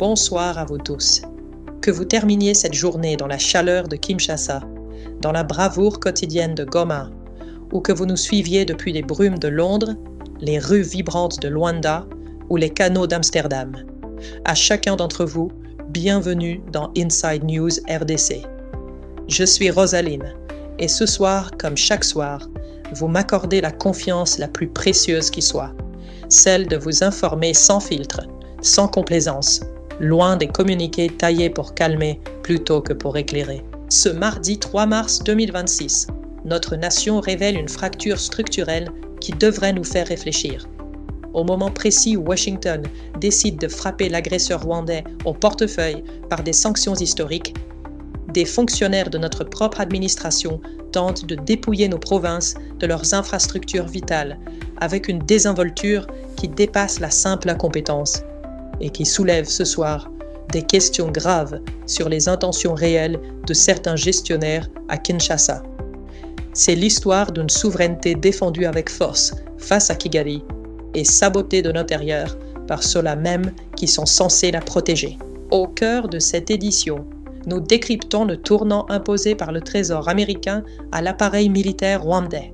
bonsoir à vous tous. Que vous terminiez cette journée dans la chaleur de Kinshasa, dans la bravoure quotidienne de Goma, ou que vous nous suiviez depuis les brumes de Londres, les rues vibrantes de Luanda ou les canaux d'Amsterdam. À chacun d'entre vous, bienvenue dans Inside News RDC. Je suis Rosaline, et ce soir, comme chaque soir, vous m'accordez la confiance la plus précieuse qui soit, celle de vous informer sans filtre, sans complaisance, loin des communiqués taillés pour calmer plutôt que pour éclairer. Ce mardi 3 mars 2026, notre nation révèle une fracture structurelle qui devrait nous faire réfléchir. Au moment précis où Washington décide de frapper l'agresseur rwandais au portefeuille par des sanctions historiques, des fonctionnaires de notre propre administration tentent de dépouiller nos provinces de leurs infrastructures vitales avec une désinvolture qui dépasse la simple incompétence et qui soulève ce soir des questions graves sur les intentions réelles de certains gestionnaires à Kinshasa. C'est l'histoire d'une souveraineté défendue avec force face à Kigali et sabotée de l'intérieur par ceux-là même qui sont censés la protéger. Au cœur de cette édition, nous décryptons le tournant imposé par le Trésor américain à l'appareil militaire rwandais.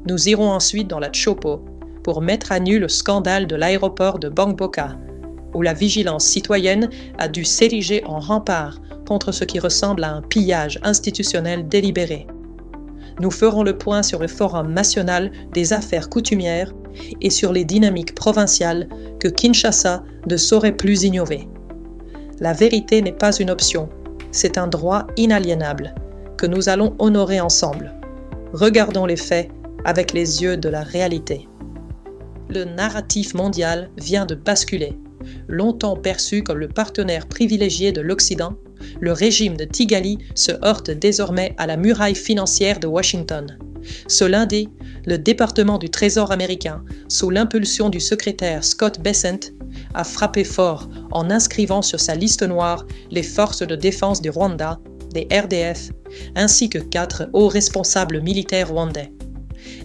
Nous irons ensuite dans la Tshopo pour mettre à nu le scandale de l'aéroport de Bangboka, où la vigilance citoyenne a dû s'ériger en rempart contre ce qui ressemble à un pillage institutionnel délibéré. Nous ferons le point sur le Forum national des affaires coutumières et sur les dynamiques provinciales que Kinshasa ne saurait plus ignorer. La vérité n'est pas une option, c'est un droit inaliénable que nous allons honorer ensemble. Regardons les faits avec les yeux de la réalité. Le narratif mondial vient de basculer. Longtemps perçu comme le partenaire privilégié de l'Occident, le régime de Kigali se heurte désormais à la muraille financière de Washington. Ce lundi, le département du Trésor américain, sous l'impulsion du secrétaire Scott Bessent, a frappé fort en inscrivant sur sa liste noire les forces de défense du Rwanda, des RDF, ainsi que 4 hauts responsables militaires rwandais.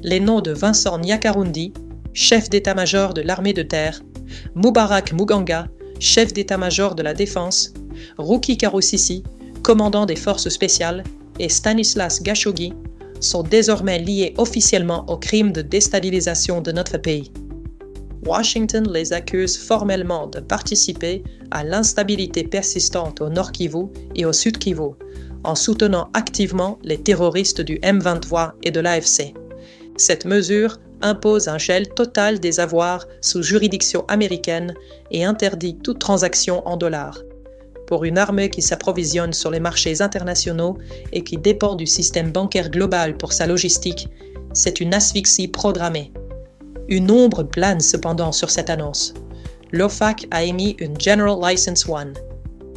Les noms de Vincent Nyakarundi, chef d'état-major de l'armée de terre, Mubarak Muganga, chef d'état-major de la défense, Ruki Karusisi, commandant des forces spéciales, et Stanislas Gashogi, sont désormais liés officiellement au crime de déstabilisation de notre pays. Washington les accuse formellement de participer à l'instabilité persistante au Nord Kivu et au Sud Kivu, en soutenant activement les terroristes du M23 et de l'AFC. Cette mesure impose un gel total des avoirs sous juridiction américaine et interdit toute transaction en dollars. Pour une armée qui s'approvisionne sur les marchés internationaux et qui dépend du système bancaire global pour sa logistique, c'est une asphyxie programmée. Une ombre plane cependant sur cette annonce. L'OFAC a émis une General License 1,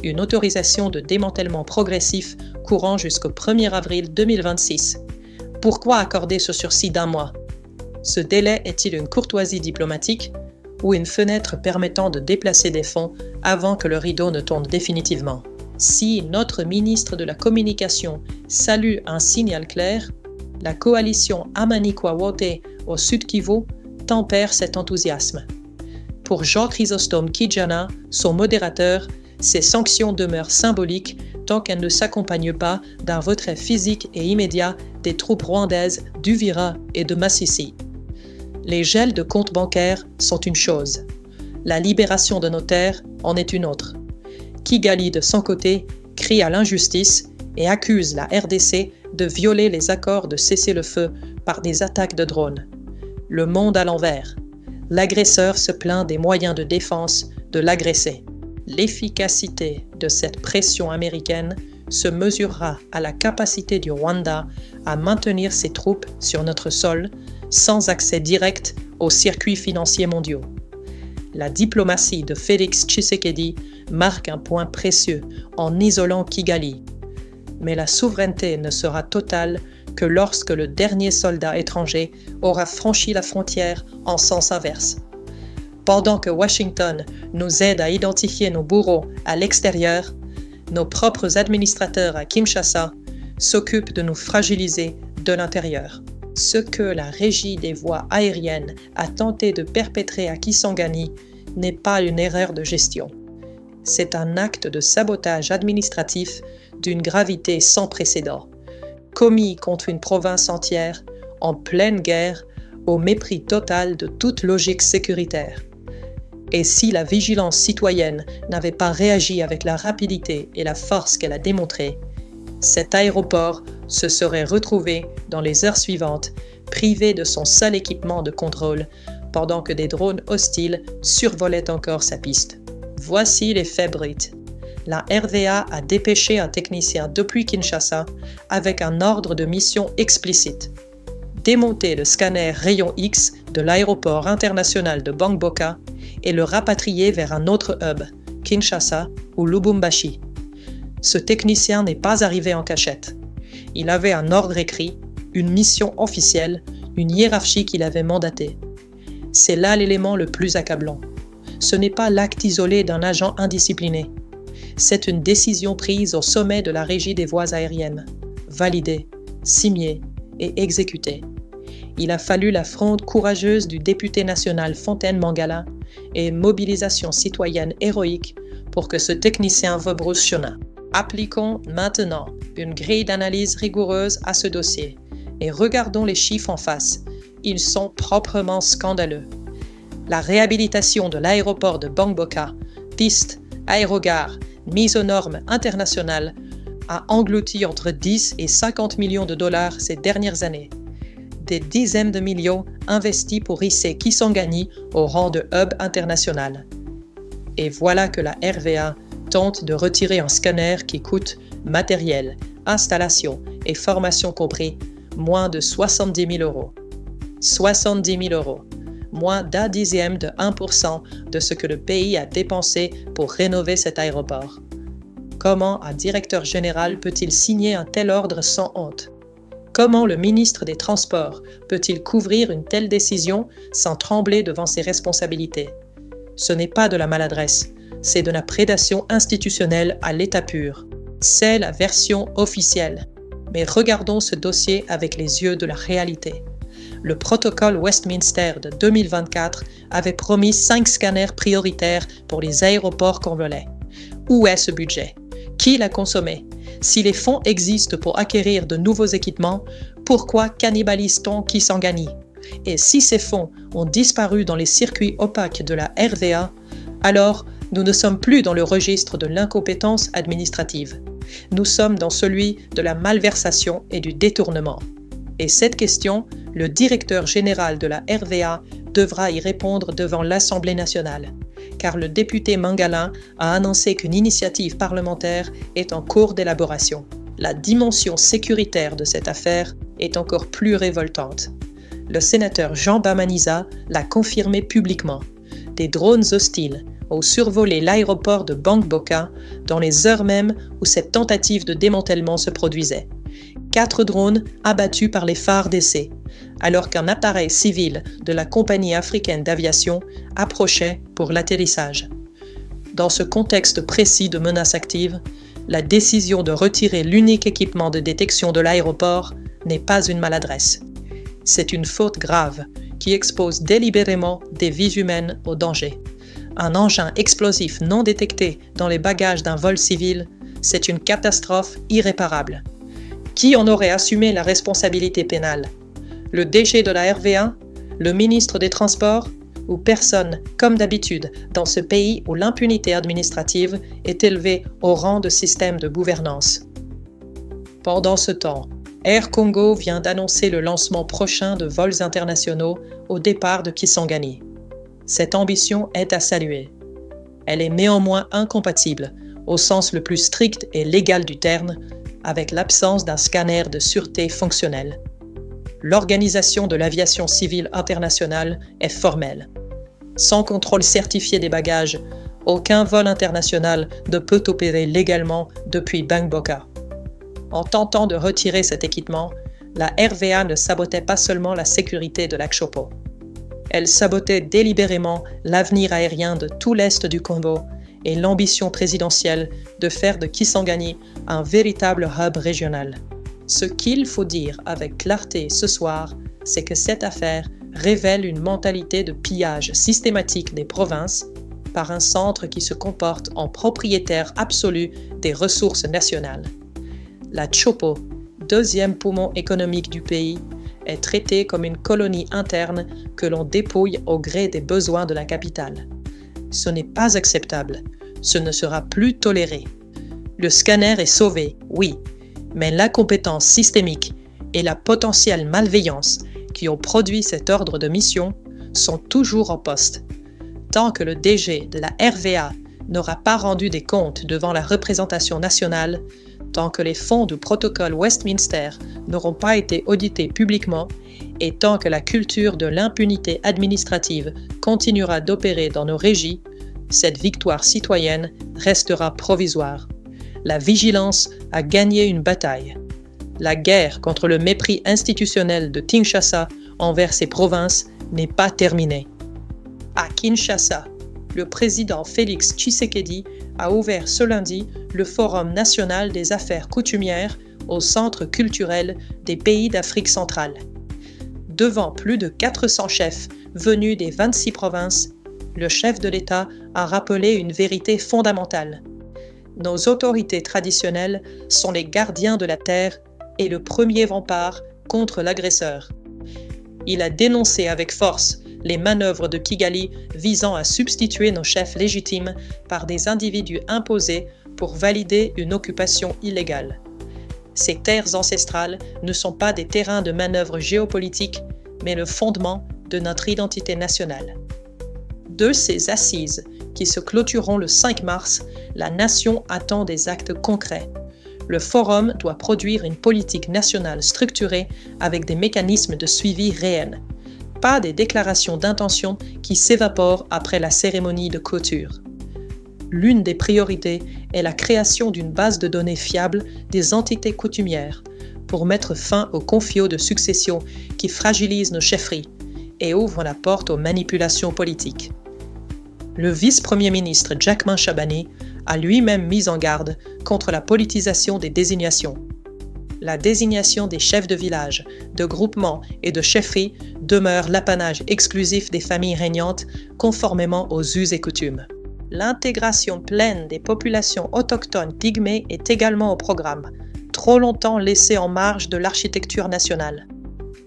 une autorisation de démantèlement progressif courant jusqu'au 1er avril 2026. Pourquoi accorder ce sursis d'1 mois? Ce délai est-il une courtoisie diplomatique ou une fenêtre permettant de déplacer des fonds avant que le rideau ne tombe définitivement? Si notre ministre de la Communication salue un signal clair, la coalition Amani-Kwa-Wote au Sud Kivu tempère cet enthousiasme. Pour Jean Chrysostome Kijana, son modérateur, ces sanctions demeurent symboliques tant qu'elles ne s'accompagnent pas d'un retrait physique et immédiat des troupes rwandaises d'Uvira et de Masisi. Les gels de comptes bancaires sont une chose. La libération de nos terres en est une autre. Kigali, de son côté, crie à l'injustice et accuse la RDC de violer les accords de cessez-le-feu par des attaques de drones. Le monde à l'envers. L'agresseur se plaint des moyens de défense de l'agressé. L'efficacité de cette pression américaine se mesurera à la capacité du Rwanda à maintenir ses troupes sur notre sol sans accès direct aux circuits financiers mondiaux. La diplomatie de Félix Tshisekedi marque un point précieux en isolant Kigali. Mais la souveraineté ne sera totale que lorsque le dernier soldat étranger aura franchi la frontière en sens inverse. Pendant que Washington nous aide à identifier nos bourreaux à l'extérieur, nos propres administrateurs à Kinshasa s'occupent de nous fragiliser de l'intérieur. Ce que la régie des voies aériennes a tenté de perpétrer à Kisangani n'est pas une erreur de gestion. C'est un acte de sabotage administratif d'une gravité sans précédent, commis contre une province entière, en pleine guerre, au mépris total de toute logique sécuritaire. Et si la vigilance citoyenne n'avait pas réagi avec la rapidité et la force qu'elle a démontrée, cet aéroport se serait retrouvé, dans les heures suivantes, privé de son seul équipement de contrôle, pendant que des drones hostiles survolaient encore sa piste. Voici les faits bruts. La RVA a dépêché un technicien depuis Kinshasa avec un ordre de mission explicite. Démonter le scanner rayon X de l'aéroport international de Bangboka et le rapatrier vers un autre hub, Kinshasa ou Lubumbashi. Ce technicien n'est pas arrivé en cachette. Il avait un ordre écrit, une mission officielle, une hiérarchie qui l'avait mandaté. C'est là l'élément le plus accablant. Ce n'est pas l'acte isolé d'un agent indiscipliné. C'est une décision prise au sommet de la Régie des voies aériennes, validée, signée et exécutée. Il a fallu la fronde courageuse du député national Fontaine Mangala et une mobilisation citoyenne héroïque pour que ce technicien rebrouche. Appliquons maintenant une grille d'analyse rigoureuse à ce dossier et regardons les chiffres en face. Ils sont proprement scandaleux. La réhabilitation de l'aéroport de Bangboka, piste, aérogare, mise aux normes internationales, a englouti entre 10 et 50 millions de dollars ces dernières années. Des dizaines de millions investis pour hisser Kisangani au rang de hub international. Et voilà que la RVA tente de retirer un scanner qui coûte matériel, installation et formation compris moins de 70 000 euros. 70 000 euros, moins d'un dixième de 1% de ce que le pays a dépensé pour rénover cet aéroport. Comment un directeur général peut-il signer un tel ordre sans honte? Comment le ministre des Transports peut-il couvrir une telle décision sans trembler devant ses responsabilités? Ce n'est pas de la maladresse, c'est de la prédation institutionnelle à l'état pur. C'est la version officielle. Mais regardons ce dossier avec les yeux de la réalité. Le protocole Westminster de 2024 avait promis 5 scanners prioritaires pour les aéroports convolais. Où est ce budget? Qui l'a consommé? Si les fonds existent pour acquérir de nouveaux équipements, pourquoi cannibalise-t-on Kisangani? Et si ces fonds ont disparu dans les circuits opaques de la RVA, alors nous ne sommes plus dans le registre de l'incompétence administrative. Nous sommes dans celui de la malversation et du détournement. Et cette question, le directeur général de la RVA devra y répondre devant l'Assemblée nationale, car le député Mangala a annoncé qu'une initiative parlementaire est en cours d'élaboration. La dimension sécuritaire de cette affaire est encore plus révoltante. Le sénateur Jean Bamaniza l'a confirmé publiquement. Des drones hostiles ont survolé l'aéroport de Bangboka dans les heures mêmes où cette tentative de démantèlement se produisait. 4 drones abattus par les phares d'essai, alors qu'un appareil civil de la compagnie africaine d'aviation approchait pour l'atterrissage. Dans ce contexte précis de menace active, la décision de retirer l'unique équipement de détection de l'aéroport n'est pas une maladresse. C'est une faute grave qui expose délibérément des vies humaines au danger. Un engin explosif non détecté dans les bagages d'un vol civil, c'est une catastrophe irréparable. Qui en aurait assumé la responsabilité pénale? Le DG de la RVA? Le ministre des Transports? Ou personne, comme d'habitude, dans ce pays où l'impunité administrative est élevée au rang de système de gouvernance? Pendant ce temps, Air Congo vient d'annoncer le lancement prochain de vols internationaux au départ de Kisangani. Cette ambition est à saluer. Elle est néanmoins incompatible, au sens le plus strict et légal du terme, avec l'absence d'un scanner de sûreté fonctionnel. L'Organisation de l'aviation civile internationale est formelle. Sans contrôle certifié des bagages, aucun vol international ne peut opérer légalement depuis Bangboka. En tentant de retirer cet équipement, la RVA ne sabotait pas seulement la sécurité de l'Akshopo. Elle sabotait délibérément l'avenir aérien de tout l'Est du Congo et l'ambition présidentielle de faire de Kisangani un véritable hub régional. Ce qu'il faut dire avec clarté ce soir, c'est que cette affaire révèle une mentalité de pillage systématique des provinces, par un centre qui se comporte en propriétaire absolu des ressources nationales. La Chopo, deuxième poumon économique du pays, est traitée comme une colonie interne que l'on dépouille au gré des besoins de la capitale. Ce n'est pas acceptable, ce ne sera plus toléré. Le scanner est sauvé, oui, mais l'incompétence systémique et la potentielle malveillance qui ont produit cet ordre de mission sont toujours en poste. Tant que le DG de la RVA n'aura pas rendu des comptes devant la représentation nationale, tant que les fonds du protocole Westminster n'auront pas été audités publiquement et tant que la culture de l'impunité administrative continuera d'opérer dans nos régies, cette victoire citoyenne restera provisoire. La vigilance a gagné une bataille. La guerre contre le mépris institutionnel de Kinshasa envers ses provinces n'est pas terminée. À Kinshasa, le président Félix Tshisekedi a ouvert ce lundi le Forum national des affaires coutumières au Centre culturel des pays d'Afrique centrale. Devant plus de 400 chefs venus des 26 provinces, le chef de l'État a rappelé une vérité fondamentale. Nos autorités traditionnelles sont les gardiens de la terre et le premier rempart contre l'agresseur. Il a dénoncé avec force les manœuvres de Kigali visant à substituer nos chefs légitimes par des individus imposés pour valider une occupation illégale. Ces terres ancestrales ne sont pas des terrains de manœuvre géopolitique, mais le fondement de notre identité nationale. De ces assises, qui se clôtureront le 5 mars, la nation attend des actes concrets. Le Forum doit produire une politique nationale structurée avec des mécanismes de suivi réels. Pas des déclarations d'intention qui s'évaporent après la cérémonie de clôture. L'une des priorités est la création d'une base de données fiable des entités coutumières pour mettre fin aux confiaux de succession qui fragilisent nos chefferies et ouvrent la porte aux manipulations politiques. Le vice-premier ministre Jackman Shabani a lui-même mis en garde contre la politisation des désignations. La désignation des chefs de village, de groupements et de chefferies demeure l'apanage exclusif des familles régnantes conformément aux us et coutumes. L'intégration pleine des populations autochtones pygmées est également au programme, trop longtemps laissée en marge de l'architecture nationale.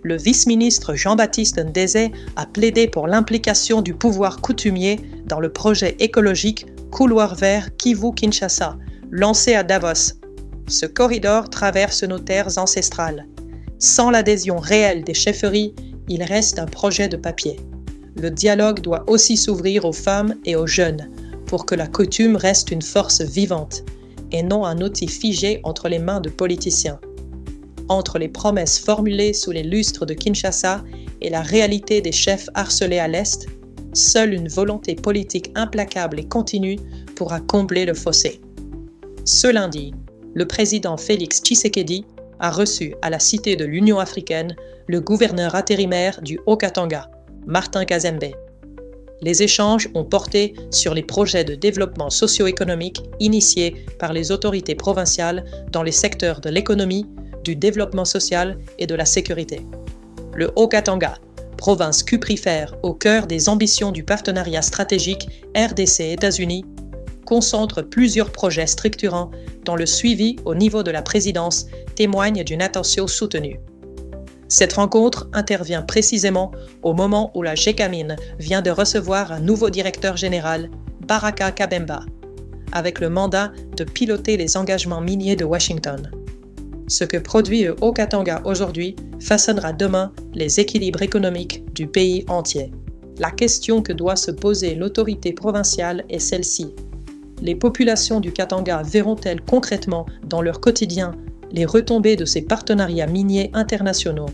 Le vice-ministre Jean-Baptiste Ndeze a plaidé pour l'implication du pouvoir coutumier dans le projet écologique Couloir vert Kivu-Kinshasa, lancé à Davos. Ce corridor traverse nos terres ancestrales. Sans l'adhésion réelle des chefferies, il reste un projet de papier. Le dialogue doit aussi s'ouvrir aux femmes et aux jeunes pour que la coutume reste une force vivante et non un outil figé entre les mains de politiciens. Entre les promesses formulées sous les lustres de Kinshasa et la réalité des chefs harcelés à l'Est, seule une volonté politique implacable et continue pourra combler le fossé. Ce lundi, le président Félix Tshisekedi a reçu à la Cité de l'Union africaine le gouverneur intérimaire du Haut-Katanga, Martin Kazembe. Les échanges ont porté sur les projets de développement socio-économique initiés par les autorités provinciales dans les secteurs de l'économie, du développement social et de la sécurité. Le Haut-Katanga, province cuprifère au cœur des ambitions du partenariat stratégique RDC-États-Unis, concentre plusieurs projets structurants dont le suivi au niveau de la présidence témoigne d'une attention soutenue. Cette rencontre intervient précisément au moment où la GECAMIN vient de recevoir un nouveau directeur général, Baraka Kabemba, avec le mandat de piloter les engagements miniers de Washington. Ce que produit le Haut-Katanga aujourd'hui façonnera demain les équilibres économiques du pays entier. La question que doit se poser l'autorité provinciale est celle-ci. Les populations du Katanga verront-elles concrètement dans leur quotidien les retombées de ces partenariats miniers internationaux,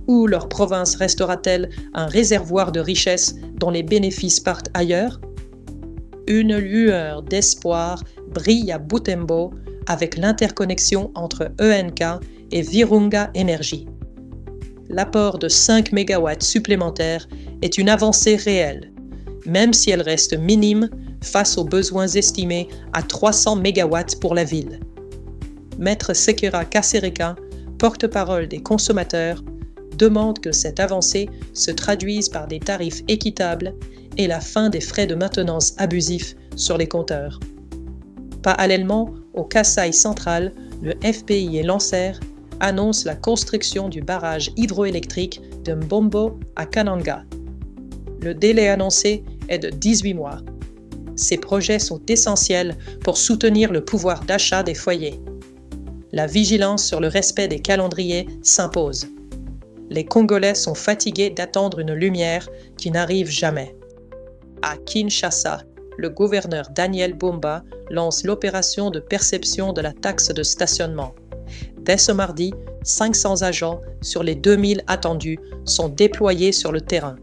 ou leur province restera-t-elle un réservoir de richesses dont les bénéfices partent ailleurs? Une lueur d'espoir brille à Butembo avec l'interconnexion entre ENK et Virunga Energy. L'apport de 5 MW supplémentaires est une avancée réelle, même si elle reste minime face aux besoins estimés à 300 MW pour la ville. Maître Sekera Kasereka, porte-parole des consommateurs, demande que cette avancée se traduise par des tarifs équitables et la fin des frais de maintenance abusifs sur les compteurs. Parallèlement, au Kasaï central, le FPI et l'ANSER annoncent la construction du barrage hydroélectrique de Mbombo à Kananga. Le délai annoncé est de 18 mois. Ces projets sont essentiels pour soutenir le pouvoir d'achat des foyers. La vigilance sur le respect des calendriers s'impose. Les Congolais sont fatigués d'attendre une lumière qui n'arrive jamais. À Kinshasa, le gouverneur Daniel Bumba lance l'opération de perception de la taxe de stationnement. Dès ce mardi, 500 agents sur les 2000 attendus sont déployés sur le terrain.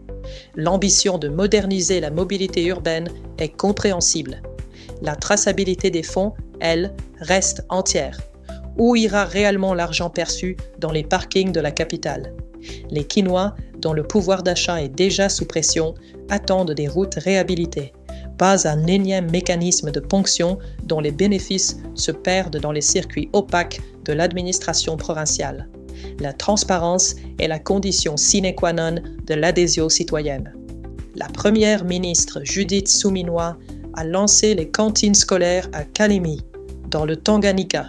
L'ambition de moderniser la mobilité urbaine est compréhensible. La traçabilité des fonds, elle, reste entière. Où ira réellement l'argent perçu dans les parkings de la capitale? Les Kinois, dont le pouvoir d'achat est déjà sous pression, attendent des routes réhabilitées, pas un énième mécanisme de ponction dont les bénéfices se perdent dans les circuits opaques de l'administration provinciale. La transparence est la condition sine qua non de l'adhésion citoyenne. La première ministre Judith Suminwa a lancé les cantines scolaires à Kalemi, dans le Tanganyika.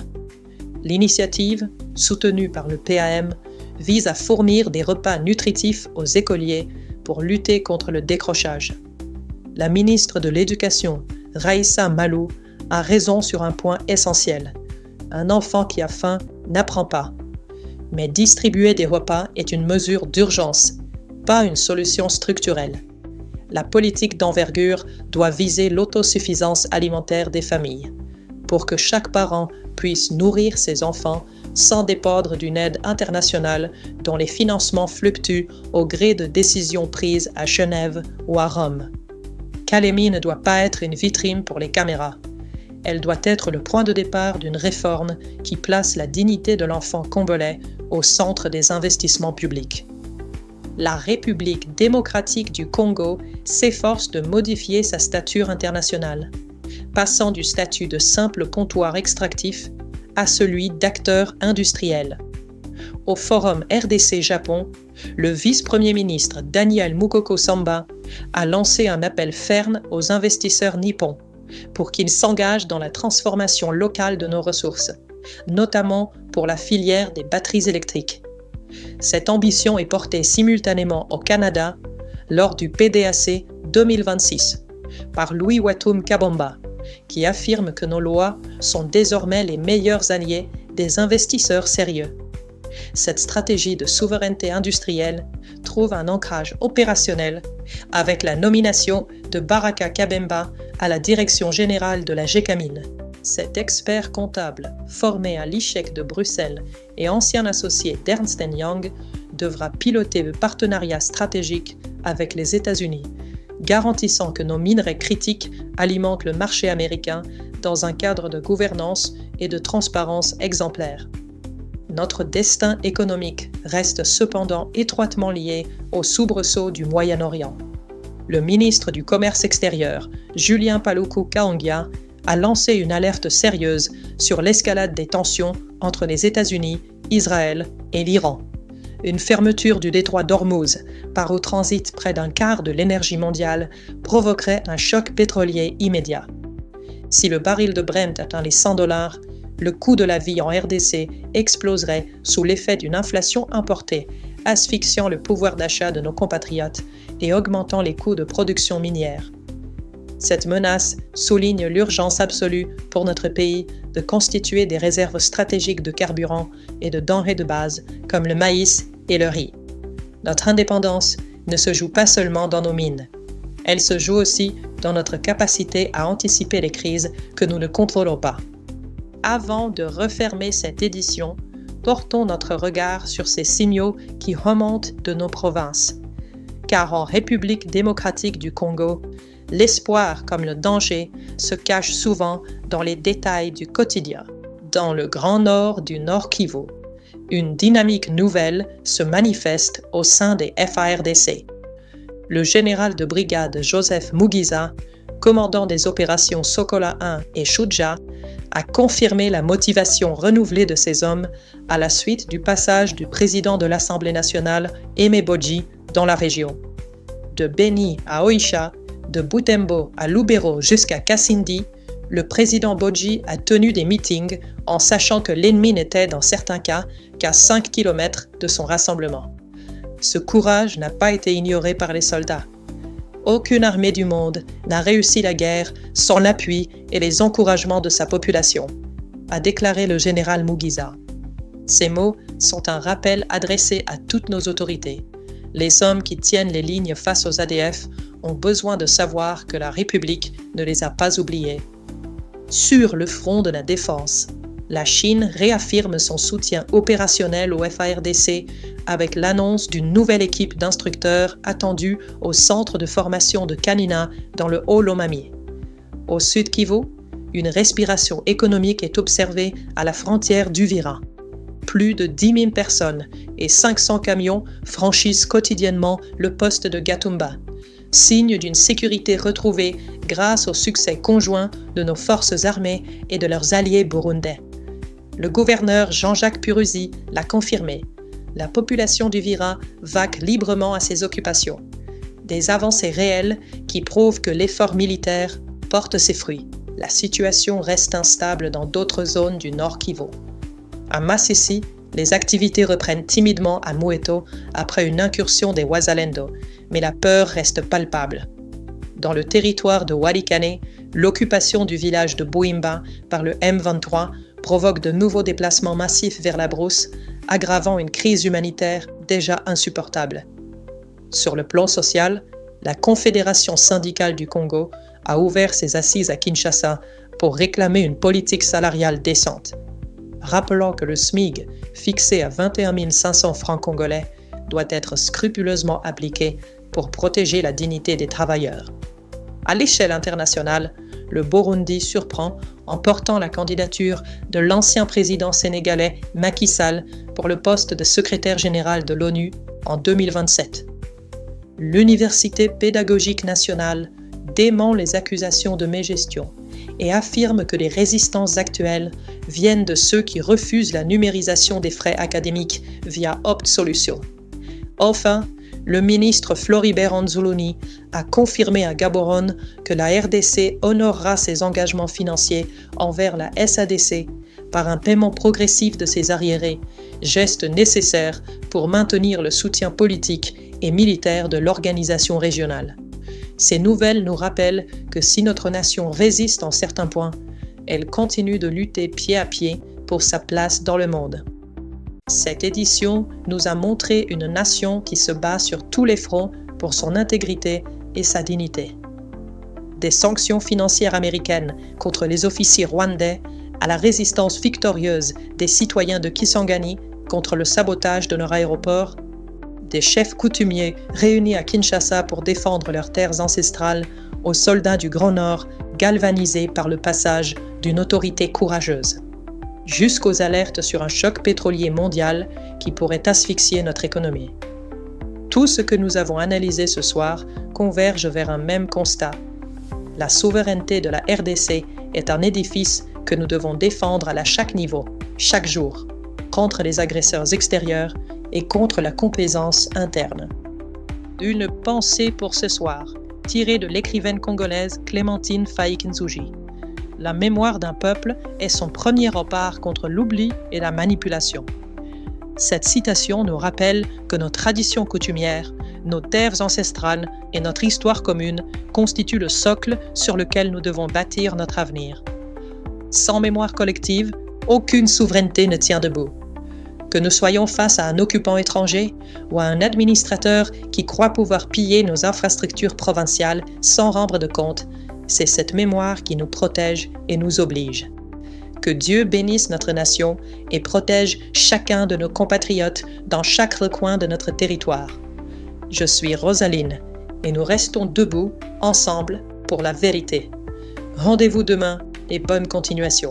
L'initiative, soutenue par le PAM, vise à fournir des repas nutritifs aux écoliers pour lutter contre le décrochage. La ministre de l'Éducation, Raissa Malou, a raison sur un point essentiel. Un enfant qui a faim n'apprend pas. Mais distribuer des repas est une mesure d'urgence, pas une solution structurelle. La politique d'envergure doit viser l'autosuffisance alimentaire des familles, pour que chaque parent puisse nourrir ses enfants sans dépendre d'une aide internationale dont les financements fluctuent au gré de décisions prises à Genève ou à Rome. Kalemi ne doit pas être une vitrine pour les caméras. Elle doit être le point de départ d'une réforme qui place la dignité de l'enfant congolais au centre des investissements publics. La République démocratique du Congo s'efforce de modifier sa stature internationale, passant du statut de simple comptoir extractif à celui d'acteur industriel. Au forum RDC-Japon, le vice-premier ministre Daniel Mukoko Samba a lancé un appel ferme aux investisseurs nippons pour qu'ils s'engagent dans la transformation locale de nos ressources, notamment pour la filière des batteries électriques. Cette ambition est portée simultanément au Canada lors du PDAC 2026 par Louis Watum Kabamba, qui affirme que nos lois sont désormais les meilleurs alliés des investisseurs sérieux. Cette stratégie de souveraineté industrielle trouve un ancrage opérationnel avec la nomination de Baraka Kabemba à la direction générale de la GECAMIN. Cet expert comptable, formé à l'ICHEC de Bruxelles et ancien associé d'Ernst & Young, devra piloter le partenariat stratégique avec les États-Unis, garantissant que nos minerais critiques alimentent le marché américain dans un cadre de gouvernance et de transparence exemplaire. Notre destin économique reste cependant étroitement lié aux soubresauts du Moyen-Orient. Le ministre du Commerce extérieur, Julien Paluku Kahongya, a lancé une alerte sérieuse sur l'escalade des tensions entre les États-Unis, Israël et l'Iran. Une fermeture du détroit d'Ormuz, par où transite près d'un quart de l'énergie mondiale, provoquerait un choc pétrolier immédiat. Si le baril de Brent atteint les $100, le coût de la vie en RDC exploserait sous l'effet d'une inflation importée, asphyxiant le pouvoir d'achat de nos compatriotes et augmentant les coûts de production minière. Cette menace souligne l'urgence absolue pour notre pays de constituer des réserves stratégiques de carburant et de denrées de base comme le maïs et le riz. Notre indépendance ne se joue pas seulement dans nos mines. Elle se joue aussi dans notre capacité à anticiper les crises que nous ne contrôlons pas. Avant de refermer cette édition, portons notre regard sur ces signaux qui remontent de nos provinces. Car en République démocratique du Congo, l'espoir comme le danger se cachent souvent dans les détails du quotidien. Dans le Grand Nord du Nord Kivu, une dynamique nouvelle se manifeste au sein des FARDC. Le général de brigade Joseph Mugiza, commandant des opérations Sokola 1 et Shuja, a confirmé la motivation renouvelée de ces hommes à la suite du passage du président de l'Assemblée nationale, Aimé Bodji, dans la région. De Beni à Oicha, de Butembo à Lubero jusqu'à Kasindi, le président Bodji a tenu des meetings en sachant que l'ennemi n'était dans certains cas qu'à 5 km de son rassemblement. Ce courage n'a pas été ignoré par les soldats. Aucune armée du monde n'a réussi la guerre sans l'appui et les encouragements de sa population, a déclaré le général Mugiza. Ces mots sont un rappel adressé à toutes nos autorités. Les hommes qui tiennent les lignes face aux ADF ont besoin de savoir que la République ne les a pas oubliés. Sur le front de la défense, la Chine réaffirme son soutien opérationnel au FARDC avec l'annonce d'une nouvelle équipe d'instructeurs attendue au centre de formation de Kanina dans le Haut-Lomami. Au Sud Kivu, une respiration économique est observée à la frontière d'Uvira. Plus de 10 000 personnes et 500 camions franchissent quotidiennement le poste de Gatumba, signe d'une sécurité retrouvée grâce au succès conjoint de nos forces armées et de leurs alliés burundais. Le gouverneur Jean-Jacques Puruzi l'a confirmé. La population d'Uvira vaque librement à ses occupations. Des avancées réelles qui prouvent que l'effort militaire porte ses fruits. La situation reste instable dans d'autres zones du Nord Kivu. À Masisi, les activités reprennent timidement à Mweto après une incursion des Wazalendo, mais la peur reste palpable. Dans le territoire de Walikane, l'occupation du village de Buimba par le M23 provoque de nouveaux déplacements massifs vers la brousse, aggravant une crise humanitaire déjà insupportable. Sur le plan social, la Confédération syndicale du Congo a ouvert ses assises à Kinshasa pour réclamer une politique salariale décente. Rappelant que le SMIC, fixé à 21 500 francs congolais, doit être scrupuleusement appliqué pour protéger la dignité des travailleurs. À l'échelle internationale, le Burundi surprend en portant la candidature de l'ancien président sénégalais Macky Sall pour le poste de secrétaire général de l'ONU en 2027. L'Université pédagogique nationale dément les accusations de mégestion et affirme que les résistances actuelles viennent de ceux qui refusent la numérisation des frais académiques via Opt Solutions. Enfin, le ministre Floribert Anzuluni a confirmé à Gaborone que la RDC honorera ses engagements financiers envers la SADC par un paiement progressif de ses arriérés, geste nécessaire pour maintenir le soutien politique et militaire de l'organisation régionale. Ces nouvelles nous rappellent que si notre nation résiste en certains points, elle continue de lutter pied à pied pour sa place dans le monde. Cette édition nous a montré une nation qui se bat sur tous les fronts pour son intégrité et sa dignité. Des sanctions financières américaines contre les officiers rwandais à la résistance victorieuse des citoyens de Kisangani contre le sabotage de leur aéroport, des chefs coutumiers réunis à Kinshasa pour défendre leurs terres ancestrales aux soldats du Grand Nord galvanisés par le passage d'une autorité courageuse, jusqu'aux alertes sur un choc pétrolier mondial qui pourrait asphyxier notre économie. Tout ce que nous avons analysé ce soir converge vers un même constat. La souveraineté de la RDC est un édifice que nous devons défendre à chaque niveau, chaque jour, contre les agresseurs extérieurs et contre la complaisance interne. Une pensée pour ce soir, tirée de l'écrivaine congolaise Clémentine Faï-Kinzuji. La mémoire d'un peuple est son premier rempart contre l'oubli et la manipulation. Cette citation nous rappelle que nos traditions coutumières, nos terres ancestrales et notre histoire commune constituent le socle sur lequel nous devons bâtir notre avenir. Sans mémoire collective, aucune souveraineté ne tient debout. Que nous soyons face à un occupant étranger ou à un administrateur qui croit pouvoir piller nos infrastructures provinciales sans rendre de compte, c'est cette mémoire qui nous protège et nous oblige. Que Dieu bénisse notre nation et protège chacun de nos compatriotes dans chaque recoin de notre territoire. Je suis Rosaline et nous restons debout, ensemble, pour la vérité. Rendez-vous demain et bonne continuation.